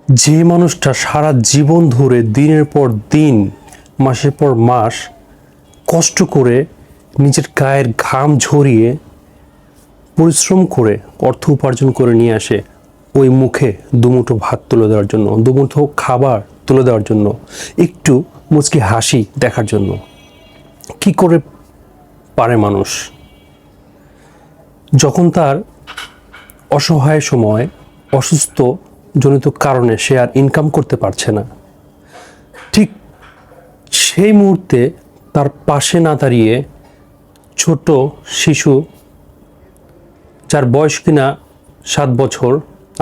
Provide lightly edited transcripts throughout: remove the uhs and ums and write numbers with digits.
যে মানুষটা সারা জীবন ধরে দিনের পর দিন মাসের পর মাস কষ্ট করে নিজের গায়ের ঘাম ঝরিয়ে পরিশ্রম করে অর্থ উপার্জন করে নিয়ে আসে ওই মুখে দুমুঠো ভাত তুলে দেওয়ার জন্য, দুমুঠো খাবার তুলে দেওয়ার জন্য, একটু মুচকি হাসি দেখার জন্য, কি করে পারে মানুষ? যখন তার অসহায় সময় অসুস্থ জনিত কারণে সে আর ইনকাম করতে পারছে না, ঠিক সেই মুহূর্তে তার পাশে না দাঁড়িয়ে ছোট শিশু, যার বয়স কিনা 7 বছর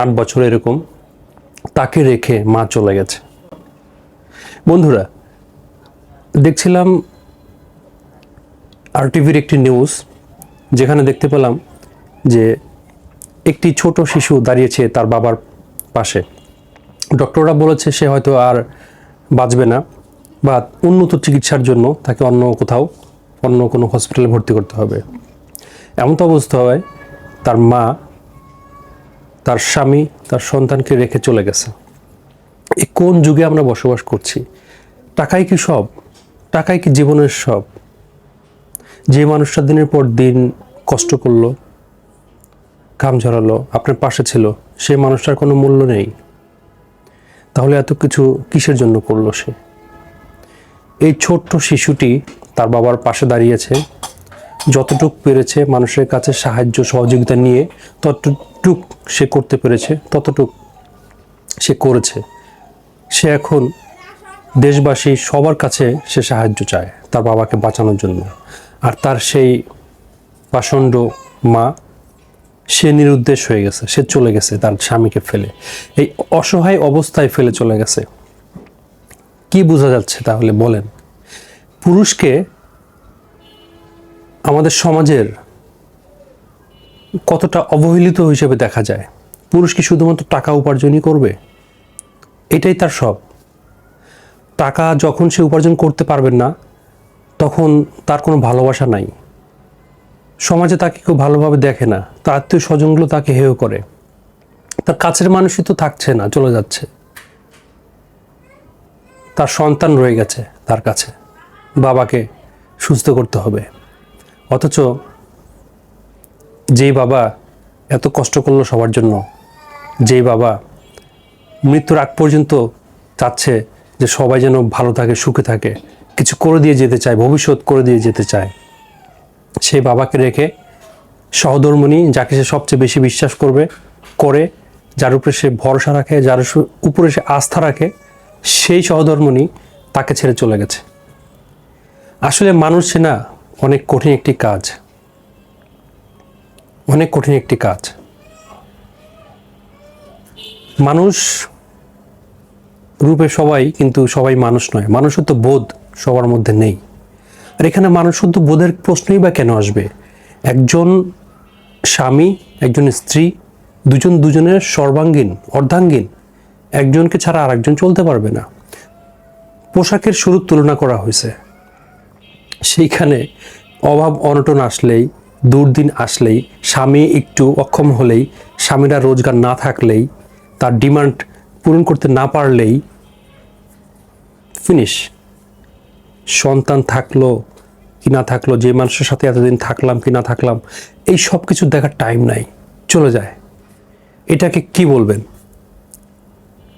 8 বছর এরকম, তাকে রেখে মা চলে গেছে। বন্ধুরা, দেখছিলাম RTVর একটি নিউজ, যেখানে দেখতে পেলাম যে একটি ছোট শিশু দাঁড়িয়েছে তার বাবার পাশে। ডক্টররা বলেছে সে হয়তো আর বাঁচবে না, বা উন্নত চিকিৎসার জন্য তাকে অন্য কোথাও, অন্য কোনো হসপিটালে ভর্তি করতে হবে। এমন তো অবস্থা হয় তার মা, তার স্বামী, তার সন্তানকে রেখে চলে গেছে। এই কোন যুগে আমরা বসবাস করছি? টাকাই কি সব? টাকাই কি জীবনের সব? যে মানুষটা দিনের পর দিন কষ্ট করলো, ঘাম ঝরালো, আপনার পাশে ছিল, সেই মানুষটার কোনো মূল্য নেই? তাহলে এত কিছু কিসের জন্য করলো সে? এই ছোট্ট শিশুটি তার বাবার পাশে দাঁড়িয়েছে, যতটুক পেরেছে মানুষের কাছে সাহায্য সহযোগিতা নিয়ে ততটুক সে করতে পেরেছে, ততটুক সে করেছে। সে এখন দেশবাসী সবার কাছে সে সাহায্য চায় তার বাবাকে বাঁচানোর জন্য। আর তার সেই পাষণ্ড মা, সে নিরুদ্দেশ হয়ে গেছে, সে চলে গেছে তার স্বামীকে ফেলে, এই অসহায় অবস্থায় ফেলে চলে গেছে। কি বোঝা যাচ্ছে তাহলে বলেন? পুরুষকে আমাদের সমাজের কতটা অবহেলিত হিসেবে দেখা যায়। পুরুষ কি শুধুমাত্র টাকা উপার্জনই করবে? এটাই তার সব? টাকা যখন সে উপার্জন করতে পারবেন না, তখন তার কোনো ভালোবাসা নাই, সমাজে তাকে কেউ ভালোভাবে দেখে না, তার আত্মীয় স্বজনগুলো তাকে হেয় করে, তার কাছের মানুষই তো থাকছে না, চলে যাচ্ছে। তার সন্তান রয়ে গেছে তার কাছে, বাবাকে সুস্থ করতে হবে। অথচ যেই বাবা এত কষ্ট করলো সবার জন্য, যেই বাবা মৃত্যুর আগ পর্যন্ত চাচ্ছে যে সবাই যেন ভালো থাকে, সুখে থাকে, কিছু করে দিয়ে যেতে চায়, ভবিষ্যৎ করে দিয়ে যেতে চায়, সেই বাবাকে রেখে সহধর্মিণী, যাকে সে সবচেয়ে বেশি বিশ্বাস করে, যার উপরে সে ভরসা রাখে, যার উপরে সে আস্থা রাখে, সেই সহধর্মিণী তাকে ছেড়ে চলে গেছে। আসলে মানুষ চেনা অনেক কঠিন একটি কাজ, অনেক কঠিন একটি কাজ। মানুষ রূপে সবাই, কিন্তু সবাই মানুষ নয়। মানুষত্ব বোধ সবার মধ্যে নেই। আর এখানে মানুষত্ব বোধের প্রশ্নই বা কেন আসবে? একজন স্বামী, একজন স্ত্রী, দুজনের সর্বাঙ্গীন, অর্ধাঙ্গীন। একজনকে ছাড়া আর একজন চলতে পারবে না। পোশাকের শুরুর তুলনা করা হয়েছে, সেইখানে অভাব অনটন আসলেই, দুর্দিন আসলেই, স্বামী একটু অক্ষম হলেই, স্বামীরা রোজগার না থাকলেই, তার ডিমান্ড পূরণ করতে না পারলেই ফিনিশ। সন্তান থাকলো কি না থাকলো, যে মানুষের সাথে এতদিন থাকলাম কি না থাকলাম, এই সব কিছু দেখার টাইম নাই, চলে যায়। এটাকে কি বলবেন?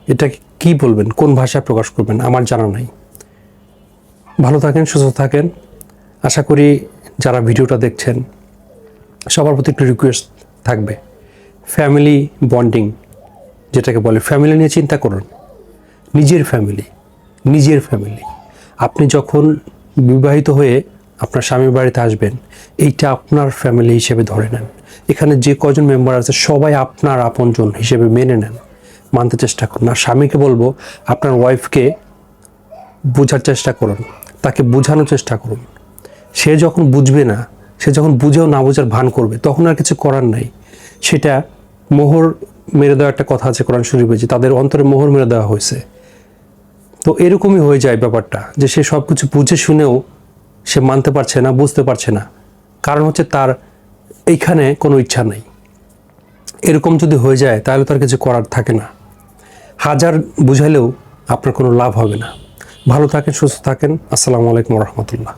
এটাকে কি বলবেন? কোন ভাষায় প্রকাশ করবেন? আমার জানা নাই। ভালো থাকেন, সুস্থ থাকেন। আশা করি যারা ভিডিওটা দেখছেন সবার প্রতি একটু রিকোয়েস্ট থাকবে, ফ্যামিলি বন্ডিং যেটাকে বলে, ফ্যামিলি নিয়ে চিন্তা করুন। নিজের ফ্যামিলি। আপনি যখন বিবাহিত হয়ে আপনার স্বামীর বাড়িতে আসবেন, এইটা আপনার ফ্যামিলি হিসেবে ধরে নেন। এখানে যে কজন মেম্বার আছে সবাই আপনার আপনজন হিসেবে মেনে নেন, মানতে চেষ্টা করুন। আর স্বামীকে বলবো, আপনার ওয়াইফকে বোঝার চেষ্টা করুন, তাকে বোঝানোর চেষ্টা করুন। সে যখন বুঝবে না, সে যখন বুঝেও না বোঝার ভান করবে, তখন আর কিছু করার নাই। সেটা মোহর মেরে দেওয়া একটা কথা আছে কোরআন শরীফে, যে তাদের অন্তরে মোহর মেরে দেওয়া হয়েছে। তো এরকমই হয়ে যায় ব্যাপারটা, যে সে সব কিছু বুঝে শুনেও সে মানতে পারছে না, বুঝতে পারছে না। কারণ হচ্ছে তার এইখানে কোনো ইচ্ছা নাই। এরকম যদি হয়ে যায় তাহলে তার কিছু করার থাকে না। হাজার বুঝাইলেও আপনার কোনো লাভ হবে না। ভালো থাকেন, সুস্থ থাকেন। আসসালামু আলাইকুম রহমতুল্লাহ।